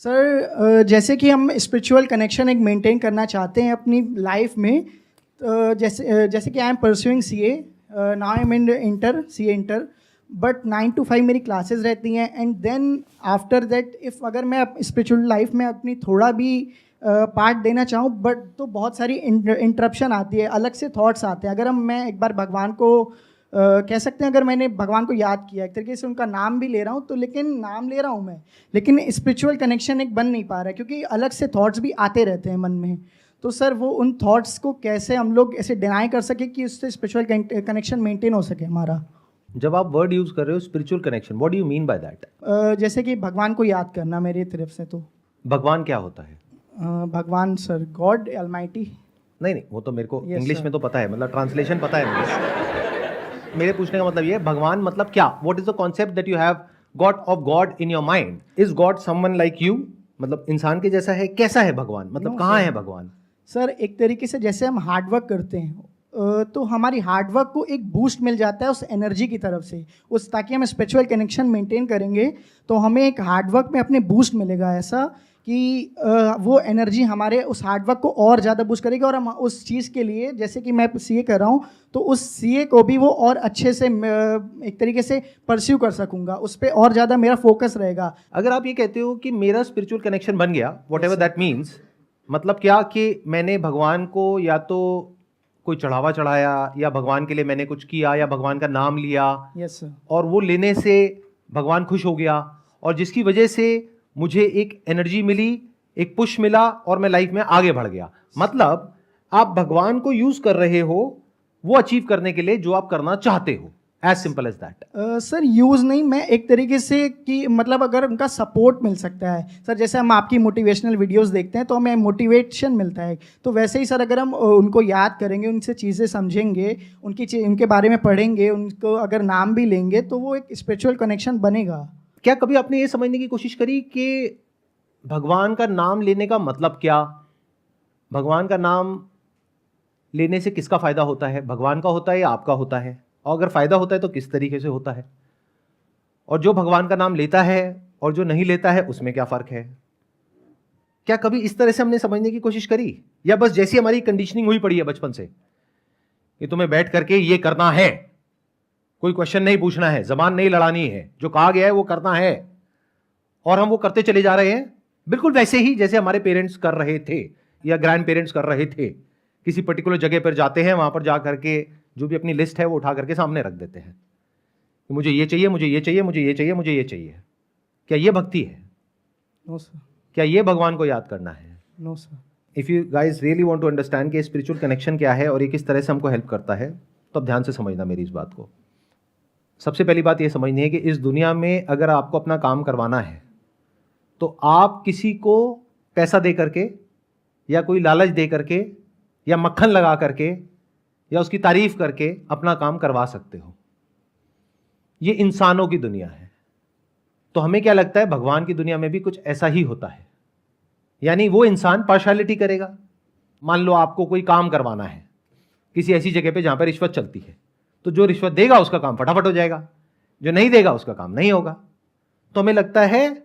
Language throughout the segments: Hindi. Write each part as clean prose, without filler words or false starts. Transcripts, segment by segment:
जैसे कि हम स्पिरिचुअल कनेक्शन एक मेंटेन करना चाहते हैं अपनी लाइफ में। जैसे कि I am pursuing CA, now I am in inter, CA inter, but 9 to 5 मेरी क्लासेस रहती हैं। And then after that if अगर मैं स्पिरिचुअल लाइफ में अपनी थोड़ा भी पार्ट देना चाहूँ, बट तो बहुत सारी इंटरप्शन आती है, अलग से थॉट्स आते हैं। अगर मैं एक बार भगवान को कह सकते हैं, अगर मैंने भगवान को याद किया, एक तरीके से उनका नाम भी ले रहा हूँ, तो लेकिन नाम ले रहा हूँ मैं, लेकिन स्पिरिचुअल कनेक्शन एक बन नहीं पा रहा है, क्योंकि अलग से थॉट्स भी आते रहते हैं मन में। तो सर वो उन थॉट्स को कैसे हम लोग ऐसे डिनाई कर सके कि उससे स्पिरिचुअल कनेक्शन मेंटेन हो सके हमारा। जब आप वर्ड यूज कर रहे हो spiritual connection, what do you mean by that? जैसे कि भगवान को याद करना मेरी तरफ से। तो भगवान क्या होता है? भगवान सर, गॉड ऑलमाइटी। नहीं, वो तो मेरे को Yes, इंग्लिश sir. में तो पता है, मतलब ट्रांसलेशन पता है मुझे। मेरे पूछने का मतलब ये है, भगवान मतलब क्या? What is the concept that you have got off God in your mind? Is God someone like you? मतलब इंसान के जैसा है? कैसा है भगवान? मतलब No, कहाँ sir. है भगवान? सर एक तरीके से जैसे हम हार्डवर्क करते हैं, तो हमारी हार्डवर्क को एक बूस्ट मिल जाता है उस एनर्जी की तरफ से, उस ताकि हम स्पिरिचुअल कनेक्शन मेंटेन करेंगे तो हमें एक हार्डवर्क में अपने बूस्ट मिलेगा, ऐसा कि वो एनर्जी हमारे उस हार्डवर्क को और ज़्यादा बूस्ट करेगी। और हम उस चीज़ के लिए, जैसे कि मैं सीए कर रहा हूँ, तो उस सीए को भी वो और अच्छे से एक तरीके से परस्यू कर सकूँगा, उस पर और ज़्यादा मेरा फोकस रहेगा। अगर आप ये कहते हो कि मेरा स्पिरिचुअल कनेक्शन बन गया, वॉट एवर दैट मीन्स, मतलब क्या कि मैंने भगवान को या तो कोई चढ़ावा चढ़ाया, या भगवान के लिए मैंने कुछ किया, या भगवान का नाम लिया, यस सर। और वो लेने से भगवान खुश हो गया, और जिसकी वजह से मुझे एक एनर्जी मिली, एक पुश मिला, और मैं लाइफ में आगे बढ़ गया। मतलब आप भगवान को यूज कर रहे हो वो अचीव करने के लिए जो आप करना चाहते हो, as simple as that. Sir use नहीं, मैं एक तरीके से कि मतलब अगर उनका सपोर्ट मिल सकता है सर, जैसे हम आपकी मोटिवेशनल वीडियोस देखते हैं तो हमें मोटिवेशन मिलता है, तो वैसे ही सर अगर हम उनको याद करेंगे, उनसे चीज़ें समझेंगे, उनके बारे में पढ़ेंगे, उनको अगर नाम भी लेंगे, तो वो एक स्पिरिचुअल कनेक्शन बनेगा। क्या कभी आपने ये समझने की कोशिश करी कि भगवान का नाम लेने का मतलब क्या? भगवान का नाम लेने से किसका फायदा होता है? भगवान का होता है या आपका होता है? और अगर फायदा होता है तो किस तरीके से होता है? और जो भगवान का नाम लेता है और जो नहीं लेता है उसमें क्या फर्क है? क्या कभी इस तरह से हमने समझने की कोशिश करी, या बस जैसी हमारी कंडीशनिंग हुई पड़ी है बचपन से कि तुम्हें बैठ करके ये करना है, कोई क्वेश्चन नहीं पूछना है, जबान नहीं लड़ानी है, जो कहा गया है वो करना है, और हम वो करते चले जा रहे हैं बिल्कुल वैसे ही जैसे हमारे पेरेंट्स कर रहे थे या ग्रैंड पेरेंट्स कर रहे थे? किसी पर्टिकुलर जगह पर जाते हैं, वहां पर जा करके जो भी अपनी लिस्ट है वो उठा करके सामने रख देते हैं कि मुझे ये चाहिए, मुझे ये चाहिए, मुझे ये चाहिए, मुझे ये चाहिए। क्या ये भक्ति है? No sir. क्या ये भगवान को याद करना है? No sir. If you guys really want to understand कि स्पिरिचुअल कनेक्शन क्या है और ये किस तरह से हमको हेल्प करता है, तो अब ध्यान से समझना मेरी इस बात को। सबसे पहली बात ये समझनी है कि इस दुनिया में अगर आपको अपना काम करवाना है तो आप किसी को पैसा दे करके, या कोई लालच दे करके, या मक्खन लगा करके, या उसकी तारीफ करके अपना काम करवा सकते हो। ये इंसानों की दुनिया है। तो हमें क्या लगता है, भगवान की दुनिया में भी कुछ ऐसा ही होता है, यानी वो इंसान पार्शियलिटी करेगा। मान लो आपको कोई काम करवाना है किसी ऐसी जगह पे जहां पर रिश्वत चलती है, तो जो रिश्वत देगा उसका काम फटाफट हो जाएगा, जो नहीं देगा उसका काम नहीं होगा। तो हमें लगता है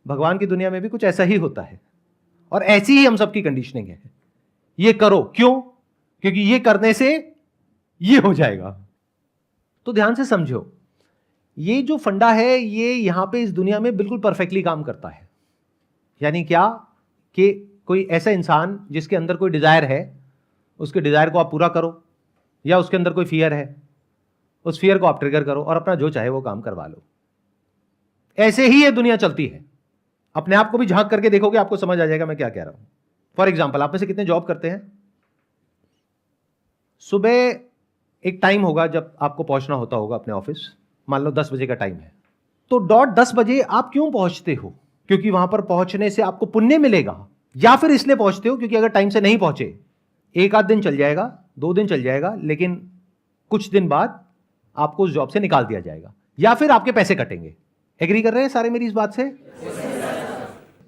भगवान की दुनिया में भी कुछ ऐसा ही होता है, और ऐसी ही हम सबकी कंडीशनिंग है। ये करो, क्यों? क्योंकि ये करने से ये हो जाएगा। तो ध्यान से समझो, ये जो फंडा है ये यहां पे इस दुनिया में बिल्कुल परफेक्टली काम करता है। यानी क्या कि कोई ऐसा इंसान जिसके अंदर कोई डिजायर है, उसके डिजायर को आप पूरा करो, या उसके अंदर कोई फियर है, उस फियर को आप ट्रिगर करो और अपना जो चाहे वो काम करवा लो। ऐसे ही ये दुनिया चलती है। अपने आप को भी झांक करके देखोगे, आपको समझ आ जाएगा मैं क्या कह रहा हूं। फॉर एग्जाम्पल, आप में से कितने जॉब करते हैं? सुबह एक टाइम होगा जब आपको पहुंचना होता होगा अपने ऑफिस, मान लो 10 बजे का टाइम है, तो डॉट 10 बजे आप क्यों पहुंचते हो? क्योंकि वहां पर पहुंचने से आपको पुण्य मिलेगा, या फिर इसलिए पहुंचते हो क्योंकि अगर टाइम से नहीं पहुंचे, एक आध दिन चल जाएगा, 2 दिन चल जाएगा, लेकिन कुछ दिन बाद आपको उस जॉब से निकाल दिया जाएगा, या फिर आपके पैसे कटेंगे। एग्री कर रहे हैं सारे मेरी इस बात से?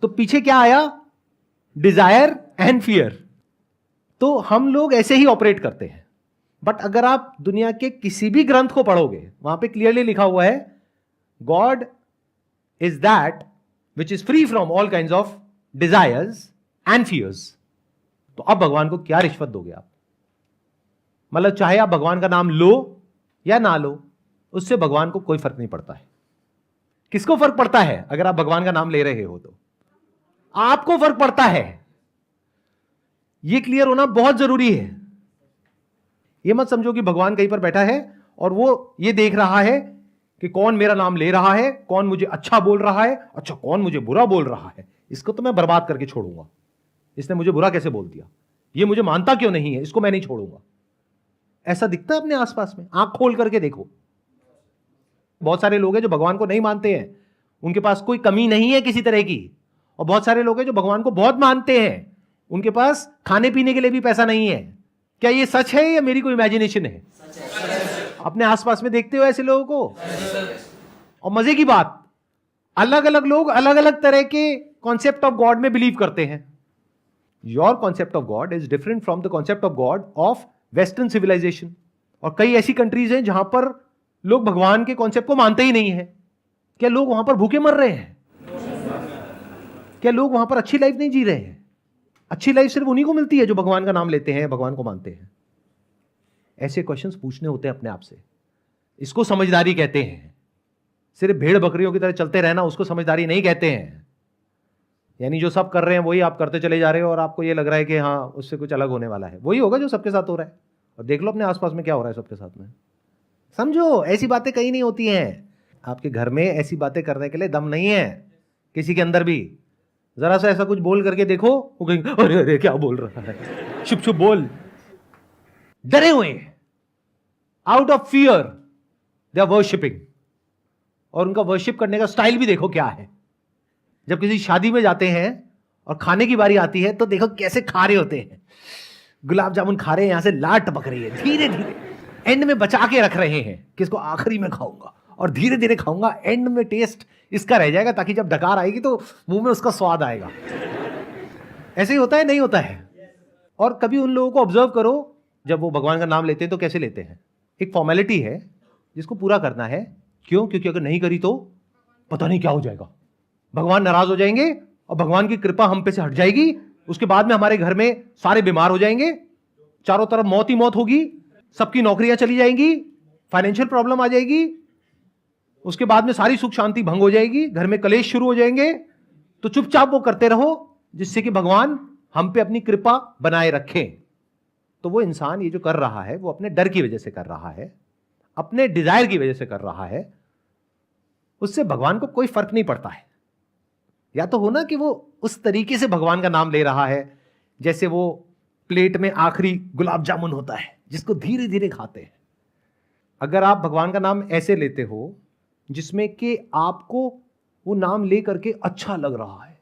तो पीछे क्या आया? Desire and fear. तो हम लोग ऐसे ही ऑपरेट करते हैं। बट अगर आप दुनिया के किसी भी ग्रंथ को पढ़ोगे, वहां पे क्लियरली लिखा हुआ है, God is that which is free from all kinds of desires and fears. तो अब भगवान को क्या रिश्वत दोगे आप? मतलब चाहे आप भगवान का नाम लो या ना लो, उससे भगवान को कोई फर्क नहीं पड़ता है। किसको फर्क पड़ता है? अगर आप भगवान का नाम ले रहे हो तो आपको फर्क पड़ता है। यह क्लियर होना बहुत जरूरी है। यह मत समझो कि भगवान कहीं पर बैठा है और वो ये देख रहा है कि कौन मेरा नाम ले रहा है, कौन मुझे अच्छा बोल रहा है, अच्छा कौन मुझे बुरा बोल रहा है, इसको तो मैं बर्बाद करके छोड़ूंगा। इसने मुझे बुरा कैसे बोल दिया, ये मुझे मानता क्यों नहीं है, इसको मैं नहीं छोड़ूंगा। ऐसा दिखता है अपने आसपास में? आंख खोल करके देखो। बहुत सारे लोग हैं जो भगवान को नहीं मानते हैं, उनके पास कोई कमी नहीं है किसी तरह की, और बहुत सारे लोग हैं जो भगवान को बहुत मानते हैं, उनके पास खाने पीने के लिए भी पैसा नहीं है। क्या ये सच है या मेरी कोई इमेजिनेशन है? अपने आसपास में देखते हो ऐसे लोगों को? और मजे की बात, अलग अलग लोग अलग अलग तरह के कॉन्सेप्ट ऑफ गॉड में बिलीव करते हैं। Your concept of God is different from the concept of God of western civilisation. और कई ऐसी कंट्रीज हैं जहां पर लोग भगवान के कॉन्सेप्ट को मानते ही नहीं है। क्या लोग वहां पर भूखे मर रहे हैं? क्या लोग वहां पर अच्छी लाइफ नहीं जी रहे हैं? अच्छी लाइफ सिर्फ उन्हीं को मिलती है जो भगवान का नाम लेते हैं, भगवान को मानते हैं। ऐसे क्वेश्चंस पूछने होते हैं अपने आप से। इसको समझदारी कहते हैं। सिर्फ भेड़ बकरियों की तरह चलते रहना उसको समझदारी नहीं कहते हैं। यानी जो सब कर रहे हैं वही आप करते चले जा रहे हो और आपको ये लग रहा है कि हाँ उससे कुछ अलग होने वाला है। वही होगा जो सबके साथ हो रहा है। और देख लो अपने आसपास में क्या हो रहा है सबके साथ में। समझो, ऐसी बातें कहीं नहीं होती हैं। आपके घर में ऐसी बातें करने के लिए दम नहीं है किसी के अंदर भी। जरा सा ऐसा कुछ बोल करके देखो, वो कहेंगे अरे अरे क्या बोल रहा है, चुप चुप बोल। डरे हुए, out of fear they are worshipping. और उनका वर्शिप करने का स्टाइल भी देखो क्या है। जब किसी शादी में जाते हैं और खाने की बारी आती है तो देखो कैसे खा रहे होते हैं। गुलाब जामुन खा रहे हैं, यहां से लाट टपक रही है, धीरे धीरे एंड में बचा के रख रहे हैं कि इसको आखिरी में खाऊंगा और धीरे धीरे खाऊंगा, एंड में टेस्ट इसका रह जाएगा ताकि जब डकार आएगी तो मुंह में उसका स्वाद आएगा। ऐसे ही होता है, नहीं होता है? और कभी उन लोगों को ऑब्जर्व करो, जब वो भगवान का नाम लेते हैं तो कैसे लेते हैं। एक फॉर्मेलिटी है जिसको पूरा करना है। क्यों? क्योंकि अगर नहीं करी तो पता नहीं क्या हो जाएगा, भगवान नाराज हो जाएंगे और भगवान की कृपा हम पे से हट जाएगी। उसके बाद में हमारे घर में सारे बीमार हो जाएंगे, चारों तरफ मौत ही मौत होगी, सबकी नौकरियां चली जाएंगी, फाइनेंशियल प्रॉब्लम आ जाएगी, उसके बाद में सारी सुख शांति भंग हो जाएगी, घर में कलेश शुरू हो जाएंगे। तो चुपचाप वो करते रहो जिससे कि भगवान हम पे अपनी कृपा बनाए रखें। तो वो इंसान ये जो कर रहा है वो अपने डर की वजह से कर रहा है, अपने डिजायर की वजह से कर रहा है। उससे भगवान को कोई फर्क नहीं पड़ता है। या तो हो ना कि वो उस तरीके से भगवान का नाम ले रहा है जैसे वो प्लेट में आखिरी गुलाब जामुन होता है जिसको धीरे धीरे खाते हैं। अगर आप भगवान का नाम ऐसे लेते हो जिसमें कि आपको वो नाम ले करके अच्छा लग रहा है,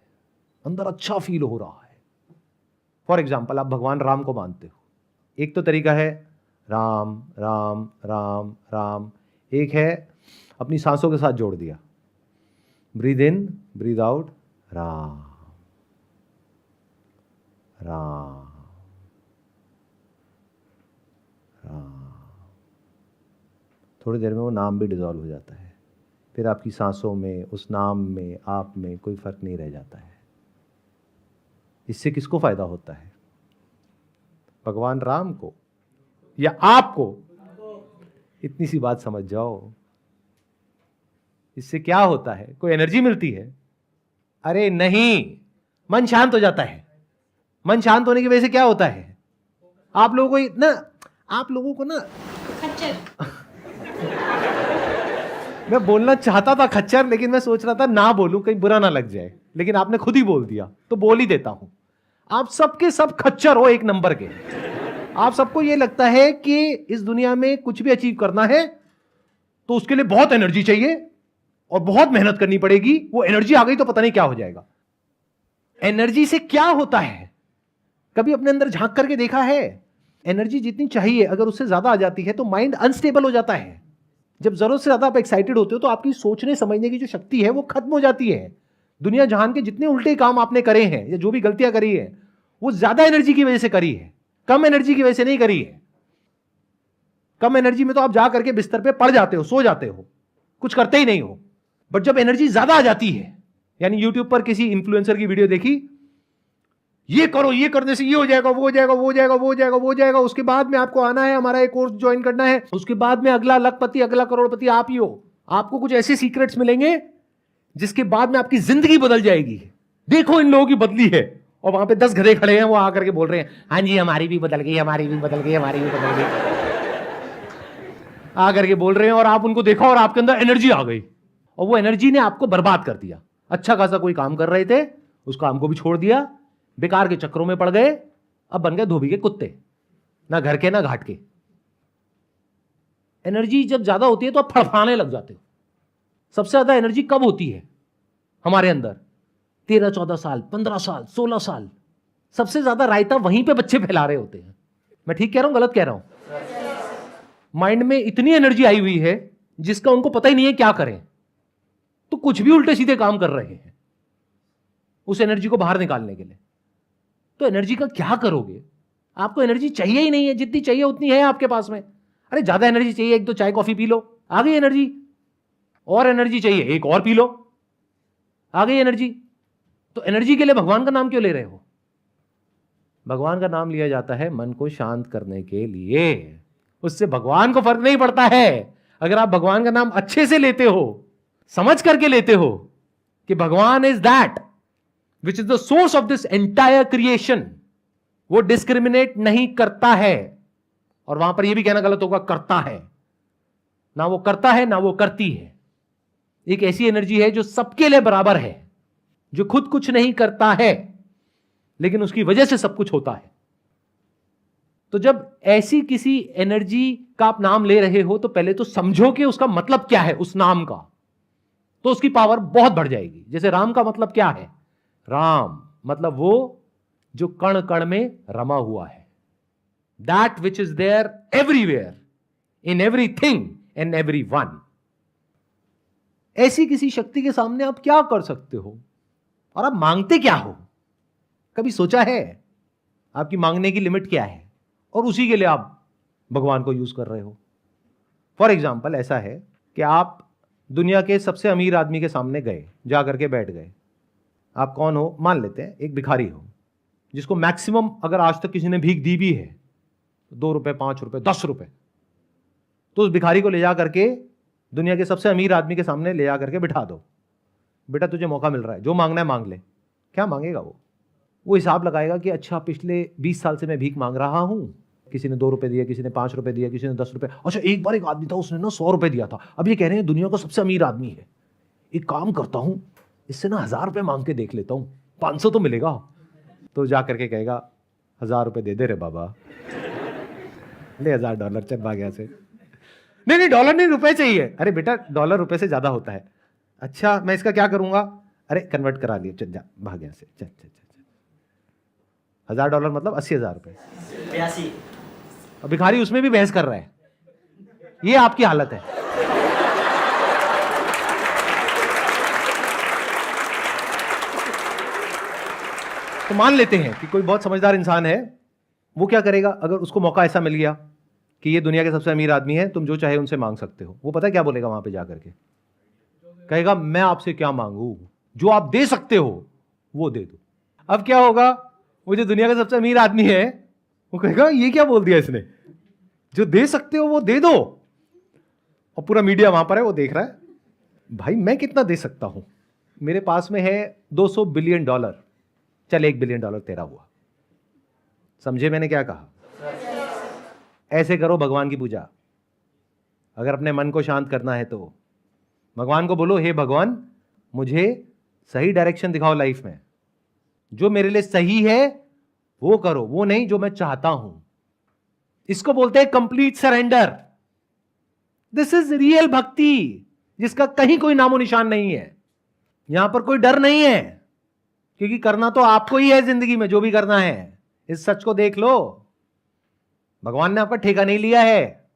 अंदर अच्छा फील हो रहा है। फॉर एग्जाम्पल, आप भगवान राम को मानते हो। एक तो तरीका है राम राम राम राम, एक है अपनी सांसों के साथ जोड़ दिया, breathe in breathe out, Ram Ram Ram. थोड़ी देर में वो नाम भी डिजॉल्व हो जाता है। फिर आपकी सांसों में, उस नाम में, आप में कोई फर्क नहीं रह जाता है। इससे किसको फायदा होता है? भगवान राम को या आपको? इतनी सी बात समझ जाओ। इससे क्या होता है? कोई एनर्जी मिलती है? अरे नहीं, मन शांत हो जाता है। मन शांत होने की वजह से क्या होता है? आप लोगों को ना मैं बोलना चाहता था खच्चर, लेकिन मैं सोच रहा था ना बोलूं, कहीं बुरा ना लग जाए, लेकिन आपने खुद ही बोल दिया तो बोल ही देता हूं। आप सबके सब खच्चर हो एक नंबर के। आप सबको यह लगता है कि इस दुनिया में कुछ भी अचीव करना है तो उसके लिए बहुत एनर्जी चाहिए और बहुत मेहनत करनी पड़ेगी। वो एनर्जी आ गई तो पता नहीं क्या हो जाएगा। एनर्जी से क्या होता है? कभी अपने अंदर झांक करके देखा है? एनर्जी जितनी चाहिए अगर उससे ज्यादा आ जाती है तो माइंड अनस्टेबल हो जाता है। जब जरूरत से ज्यादा आप एक्साइटेड होते हो तो आपकी सोचने समझने की जो शक्ति है वो खत्म हो जाती है। दुनिया जहान के जितने उल्टे काम आपने करे हैं या जो भी गलतियां करी है वो ज्यादा एनर्जी की वजह से करी है, कम एनर्जी की वजह से नहीं करी है। कम एनर्जी में तो आप जा करके बिस्तर पे पड़ जाते हो, सो जाते हो, कुछ करते ही नहीं हो। बट जब एनर्जी ज्यादा आ जाती है यानी यूट्यूब पर किसी इन्फ्लुएंसर की वीडियो देखी, ये करो, ये करने से ये हो जाएगा, वो हो जाएगा, वो हो जाएगा, वो हो जाएगा, वो हो जाएगा, उसके बाद में आपको आना है, हमारा एक कोर्स ज्वाइन करना है, उसके बाद में अगला लखपति, अगला करोड़पति आप ही हो। आपको कुछ ऐसे सीक्रेट्स मिलेंगे जिसके बाद में आपकी जिंदगी बदल जाएगी। देखो इन लोगों की बदली है, और वहां पे 10 गधे खड़े हैं, वो आकर के बोल रहे हैं हाँ जी हमारी भी बदल गई, हमारी भी बदल गई, हमारी भी बदल गई, आकर के बोल रहे हैं। और आप उनको देखो और आपके अंदर एनर्जी आ गई, और वो एनर्जी ने आपको बर्बाद कर दिया। अच्छा खासा कोई काम कर रहे थे, उस काम को भी छोड़ दिया, बेकार के चक्करों में पड़ गए, अब बन गए धोबी के कुत्ते, ना घर के ना घाट के। एनर्जी जब ज्यादा होती है तो आप फड़फड़ाने लग जाते हो। सबसे ज्यादा एनर्जी कब होती है हमारे अंदर? 13, 14 साल, 15 साल, 16 साल। सबसे ज्यादा रायता वहीं पे बच्चे फैला रहे होते हैं। मैं ठीक कह रहा हूं, गलत कह रहा हूं? माइंड में इतनी एनर्जी आई हुई है जिसका उनको पता ही नहीं है क्या करें, तो कुछ भी उल्टे सीधे काम कर रहे हैं उस एनर्जी को बाहर निकालने के लिए। तो एनर्जी का क्या करोगे? आपको एनर्जी चाहिए ही नहीं है, जितनी चाहिए उतनी है आपके पास में। अरे ज्यादा एनर्जी चाहिए, एक दो चाय कॉफी पी लो, आ गई एनर्जी। और एनर्जी चाहिए, एक और पी लो, आ गई एनर्जी। तो एनर्जी के लिए भगवान का नाम क्यों ले रहे हो? भगवान का नाम लिया जाता है मन को शांत करने के लिए। उससे भगवान को फर्क नहीं पड़ता है। अगर आप भगवान का नाम अच्छे से लेते हो, समझ करके लेते हो कि भगवान is that which is the source of this entire creation, वो डिस्क्रिमिनेट नहीं करता है। और वहां पर यह भी कहना गलत होगा, करता है। ना वो करता है ना वो करती है। एक ऐसी एनर्जी है जो सबके लिए बराबर है, जो खुद कुछ नहीं करता है लेकिन उसकी वजह से सब कुछ होता है। तो जब ऐसी किसी एनर्जी का आप नाम ले रहे हो तो पहले तो समझो कि उसका मतलब क्या है उस नाम का, तो उसकी पावर बहुत बढ़ जाएगी। जैसे राम का मतलब क्या है? राम मतलब वो जो कण कण में रमा हुआ है, that which is there everywhere, in everything and everyone. ऐसी किसी शक्ति के सामने आप क्या कर सकते हो? और आप मांगते क्या हो? कभी सोचा है आपकी मांगने की लिमिट क्या है? और उसी के लिए आप भगवान को यूज कर रहे हो। फॉर एग्जाम्पल ऐसा है कि आप दुनिया के सबसे अमीर आदमी के सामने गए, जा करके बैठ गए। आप कौन हो? मान लेते हैं एक भिखारी हो, जिसको मैक्सिमम अगर आज तक किसी ने भीख दी भी है 2 रुपए, 5 रुपए, 10 रुपए, तो उस भिखारी को ले जा करके दुनिया के सबसे अमीर आदमी के सामने ले जा करके बिठा दो। बेटा तुझे मौका मिल रहा है, जो मांगना है मांग ले। क्या मांगेगा वो हिसाब लगाएगा कि अच्छा पिछले 20 साल से मैं भीख मांग रहा हूं, किसी ने 2 रुपए दिया, किसी ने 5 रुपए दिया, किसी ने 10 रुपए। अच्छा एक बार एक आदमी था, उसने ना 100 रुपए दिया था, अब ये कह रहे हैं दुनिया का सबसे अमीर आदमी है। एक काम करता हूं, इससे ना 1000 रुपए मांग के देख लेता हूं, 500 तो मिलेगा। तो जा करके कहेगा 1000 रुपए दे दे रे बाबा, ले $1000 चल भाग यहाँ से। नहीं डॉलर नहीं, रुपए चाहिए। अरे बेटा डॉलर रुपए से ज्यादा होता है। अच्छा मैं इसका क्या करूंगा? अरे कन्वर्ट करा लिए, चल जा भाग यहाँ से, चल चल चल। $1000 मतलब 80,000 रुपए। 82। अब भिखारी उसमें भी बहस कर रहा है। ये आपकी हालत है। तो मान लेते हैं कि कोई बहुत समझदार इंसान है, वो क्या करेगा? अगर उसको मौका ऐसा मिल गया कि ये दुनिया के सबसे अमीर आदमी है, तुम जो चाहे उनसे मांग सकते हो, वो पता है क्या बोलेगा वहां पे जाकर के? कहेगा मैं आपसे क्या मांगू, जो आप दे सकते हो वो दे दो। अब क्या होगा? वो जो दुनिया का सबसे अमीर आदमी है वो कहेगा ये क्या बोल दिया इसने, जो दे सकते हो वो दे दो। और पूरा मीडिया वहां पर है, वो देख रहा है, भाई मैं कितना दे सकता हूं, मेरे पास में है $200 बिलियन, चल $1 बिलियन तेरा हुआ। समझे मैंने क्या कहा? ऐसे करो भगवान की पूजा। अगर अपने मन को शांत करना है तो भगवान को बोलो, हे भगवान मुझे सही डायरेक्शन दिखाओ लाइफ में, जो मेरे लिए सही है वो करो, वो नहीं जो मैं चाहता हूं। इसको बोलते हैं complete surrender. This is real भक्ति, जिसका कहीं कोई नामो निशान नहीं है। यहां पर कोई डर नहीं है, क्योंकि करना तो आपको ही है जिंदगी में, जो भी करना है। इस सच को देख लो, भगवान ने आपका ठेका नहीं लिया है।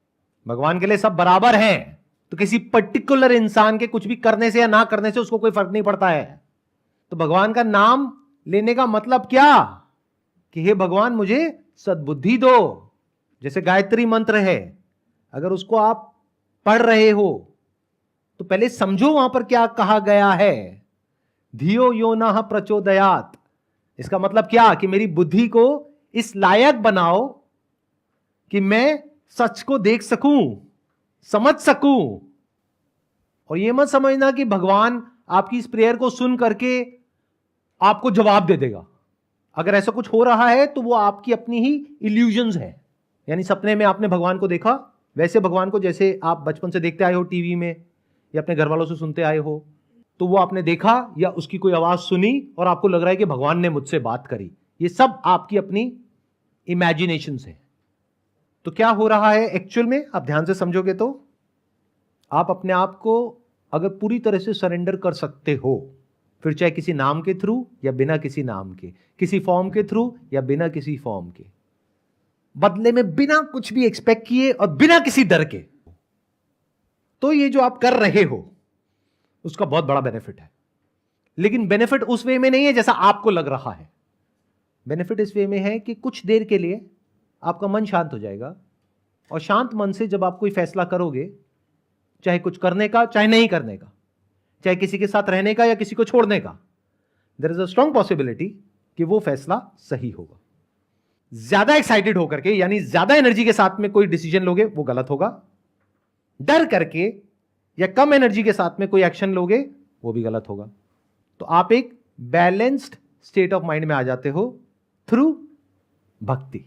भगवान के लिए सब बराबर हैं। तो किसी पर्टिकुलर इंसान के कुछ भी करने से या ना करने से उसको कोई फर्क नहीं पड़ता है। तो भगवान का नाम लेने का मतलब क्या? कि हे भगवान मुझे सद्बुद्धि दो। जैसे गायत्री मंत्र है, अगर उसको आप पढ़ रहे हो तो पहले समझो वहां पर क्या कहा गया है, धियो यो नः प्रचोदयात। इसका मतलब क्या कि मेरी बुद्धि को इस लायक बनाओ कि मैं सच को देख सकूं, समझ सकूं। और यह मत समझना कि भगवान आपकी इस प्रेयर को सुन करके आपको जवाब दे देगा। अगर ऐसा कुछ हो रहा है तो वो आपकी अपनी ही इल्यूजन्स है। यानी सपने में आपने भगवान को देखा, वैसे भगवान को जैसे आप बचपन से देखते आए हो टीवी में या अपने घर वालों से सुनते आए हो, तो वो आपने देखा या उसकी कोई आवाज सुनी और आपको लग रहा है कि भगवान ने मुझसे बात करी। ये सब आपकी अपनी इमेजिनेशंस है। तो क्या हो रहा है एक्चुअल में, आप ध्यान से समझोगे तो आप अपने आप को अगर पूरी तरह से सरेंडर कर सकते हो, फिर चाहे किसी नाम के थ्रू या बिना किसी नाम के, किसी फॉर्म के थ्रू या बिना किसी फॉर्म के, बदले में बिना कुछ भी एक्सपेक्ट किए और बिना किसी डर के, तो ये जो आप कर रहे हो उसका बहुत बड़ा बेनिफिट है। लेकिन बेनिफिट उस वे में नहीं है जैसा आपको लग रहा है। बेनिफिट इस वे में है कि कुछ देर के लिए आपका मन शांत हो जाएगा, और शांत मन से जब आप कोई फैसला करोगे, चाहे कुछ करने का चाहे नहीं करने का, चाहे किसी के साथ रहने का या किसी को छोड़ने का, there is a strong possibility कि वो फैसला सही होगा। ज्यादा एक्साइटेड होकर के यानी ज्यादा एनर्जी के साथ में कोई डिसीजन लोगे वो गलत होगा। डर करके या कम एनर्जी के साथ में कोई एक्शन लोगे वो भी गलत होगा। तो आप एक बैलेंस्ड स्टेट ऑफ माइंड में आ जाते हो थ्रू भक्ति।